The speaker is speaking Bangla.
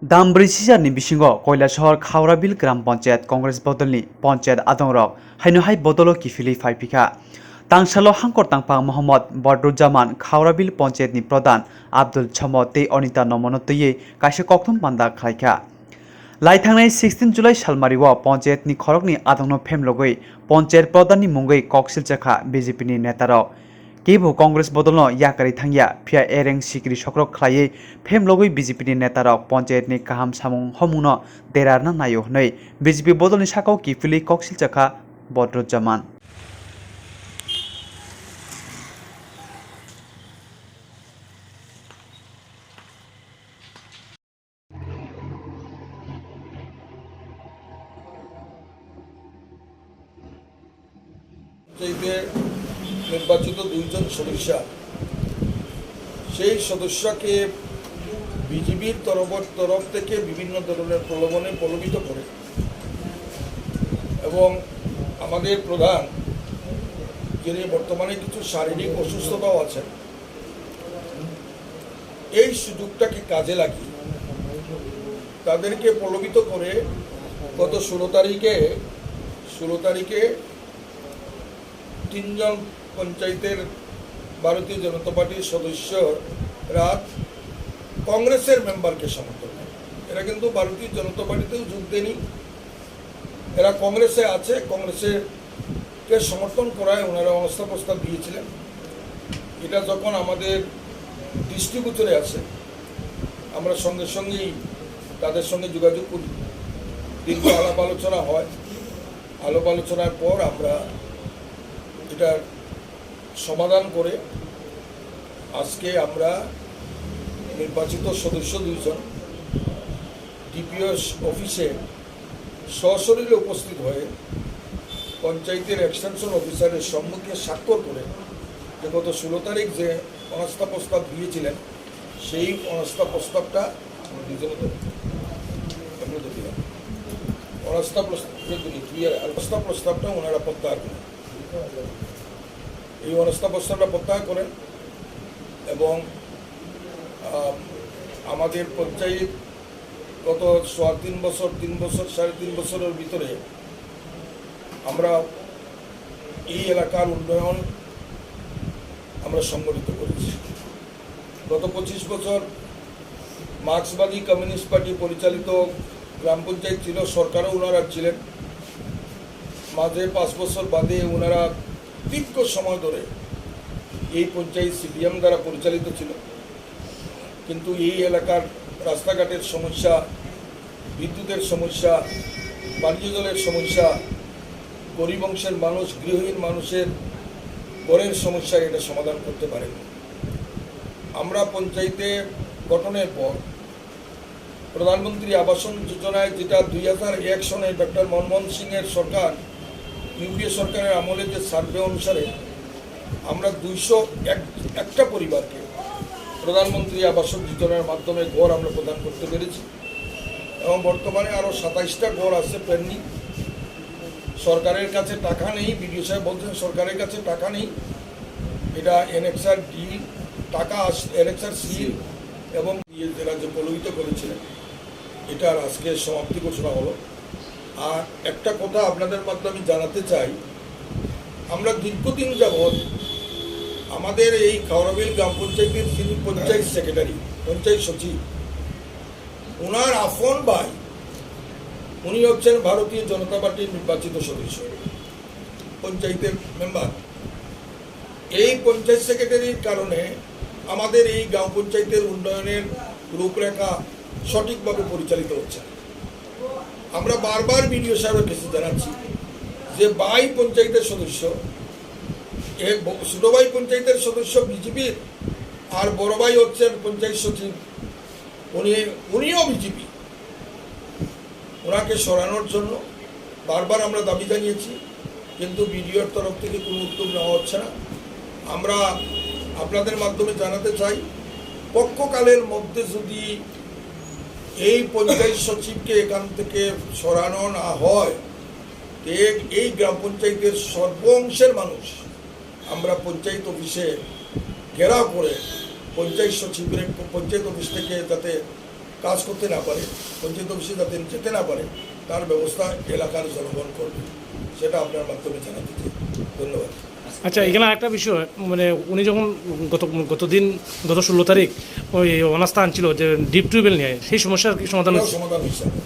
दामब्रैसिजारनि बिसिङाव कयलाशहर खावराबिल ग्राम पन्चायत कंग्रेस बदलनि पन्चायत आदंरक हायनोहाय बदलो किफिलि फाइपिखा तांसालो हांकर तांपा मोहम्मद बदरुज्जामान खावराबिल पन्चायतनि प्रधान आब्दुल छमद ते अनिता नमनतयै कासे कक्तुम बान्दा खायखा लाइथांनाय 16 जुलाई सालमारिव पन्चायतनि खरकनि आदंनो फेमलगै पन्चायत प्रधाननि मुंगै कक्सिलचाखा बीजेपीनि नेतारक केबो कांग्रेस बदलनो याकारि थांगिया फिया एरें सिक्री सक्रक खलायै फेमलगै बीजेपीनि नेतारक पन्चायतनि काहाम सामुं हमुनो देरारना नायो हनै बीजेपी बदलनि साकाव किफिलि कक्सिलचाखा बदरुज्जामान নির্বাচিত দুইজন সদস্য সেই সদস্যকে বিজেপির তরফ থেকে বিভিন্ন ধরনের প্রলোভনে প্রলোভিত করে এবং আমাদের প্রধান যিনি বর্তমানে কিছু শারীরিক অসুস্থতাও আছেন এই সুযোগটাকে কাজে লাগিয়ে তাদেরকে প্রলোভিত করে গত 16 তারিখে তিনজন পঞ্চায়েতের ভারতীয় জনতা পার্টির সদস্যরা কংগ্রেসের মেম্বারকে সমর্থন করে। এরা কিন্তু ভারতীয় জনতা পার্টিতেও যোগ দেয়নি, এরা কংগ্রেসে আছে, কংগ্রেসকে সমর্থন করায় ওনারা অনাস্থা প্রস্তাব দিয়েছিলেন। এটা যখন আমাদের দৃষ্টিগোচরে আসে আমরা সঙ্গে সঙ্গেই তাদের সঙ্গে যোগাযোগ করি, দীর্ঘ আলাপ আলোচনা হয়, আলাপ আলোচনার পর আমরা এটার সমাধান করে আজকে আমরা নির্বাচিত সদস্য দুইজন ডিপিও অফিসে সশরীরে উপস্থিত হয়ে পঞ্চায়েতের এক্সটেনশন অফিসারের সম্মুখে স্বাক্ষর করে যে গত 16 তারিখ যে অনাস্থা প্রস্তাব দিয়েছিলেন সেই অনাস্থা প্রস্তাবটা অনাস্থা প্রস্তাবটা ওনারা প্রত্যাহার করেন। এই অনাস্থা প্রস্তাবটা প্রত্যাহার করেন এবং আমাদের পঞ্চায়েত গত 3 বছর 3.5 বছরের ভিতরে আমরা এই এলাকার উন্নয়ন আমরা সংগঠিত করেছি। গত 25 বছর মার্ক্সবাদী কমিউনিস্ট পার্টি পরিচালিত গ্রাম পঞ্চায়েত ছিল, সরকারও ওনারা ছিলেন। মাঝে 5 বছর বাদে ওনারা দীর্ঘ সময় ধরে এই পঞ্চায়েত সিপিএম দ্বারা পরিচালিত ছিল, কিন্তু এই এলাকার রাস্তাঘাটের সমস্যা, বিদ্যুতের সমস্যা, পানীয় জলের সমস্যা, গরিব অংশের মানুষ, গৃহহীন মানুষের ঘরের সমস্যা, এটা সমাধান করতে পারেনি। আমরা পঞ্চায়েতে গঠনের পর প্রধানমন্ত্রী আবাসন যোজনায়, যেটা 2001 সনে ডক্টর মনমোহন সিংয়ের সরকার, ইউপিএ সরকারের আমলে যে সার্ভে অনুসারে আমরা 201টা পরিবারকে প্রধানমন্ত্রী আবাসন যোজনার মাধ্যমে ঘর আমরা প্রদান করতে পেরেছি এবং বর্তমানে আরও 27টা ঘর আছে পেন্ডিং। সরকারের কাছে টাকা নেই, বিডিও সাহেব বলছেন সরকারের কাছে টাকা নেই, এটা এনএক্সআর ডি টাকা এনএক্সআর সি এবং যারা যে প্রলোভিত করেছিলেন এটার আজকে সমাপ্তি ঘোষণা হলো। আর একটা কথা আপনাদের মাধ্যমে জানাতে চাই, আমরা দীর্ঘদিন যাবৎ আমাদের এই খাওড়াবিল গ্রাম পঞ্চায়েতের যিনি পঞ্চায়েত সেক্রেটারি, পঞ্চায়েত সচিব, ওনার আফন ভাই, উনি হচ্ছেন ভারতীয় জনতা পার্টির নির্বাচিত সদস্য, পঞ্চায়েতের মেম্বার। এই পঞ্চায়েত সেক্রেটারির কারণে আমাদের এই গ্রাম পঞ্চায়েতের উন্নয়নের রূপরেখা সঠিকভাবে পরিচালিত হচ্ছে। আমরা বারবার বিডিও সাহেবের কাছে জানাচ্ছি যে ভাই পঞ্চায়েতের সদস্য, ছোট ভাই পঞ্চায়েতের সদস্য বিজেপির, আর বড় ভাই হচ্ছেন পঞ্চায়েত সচিব, উনিও বিজেপি। ওনাকে সরানোর জন্য বারবার আমরা দাবি জানিয়েছি, কিন্তু বিডিওর তরফ থেকে কোনো উদ্যোগ নেওয়া হচ্ছে না। আমরা আপনাদের মাধ্যমে জানাতে চাই, পক্ষকালের মধ্যে যদি এই পঞ্চায়েত সচিবকে এখান থেকে সরানো না হয়, এই গ্রাম পঞ্চায়েতের সর্ব অংশের মানুষ আমরা পঞ্চায়েত অফিসে ঘেরাও করে পঞ্চায়েত সচিবের পঞ্চায়েত অফিস থেকে যাতে কাজ করতে না পারে, পঞ্চায়েত অফিসে যাতে যেতে না পারে, তার ব্যবস্থা এলাকার জনগণ করবে, সেটা আপনার মাধ্যমে জানাতে চাই। ধন্যবাদ। আচ্ছা, এখানে একটা বিষয়, মানে উনি যখন গত 16 তারিখ ওই অনাস্থা আনছিল যে ডিপ টিউবওয়েল নিয়ে, সেই সমস্যার কি সমাধান এটাও হচ্ছে? সমাধান হিসাবে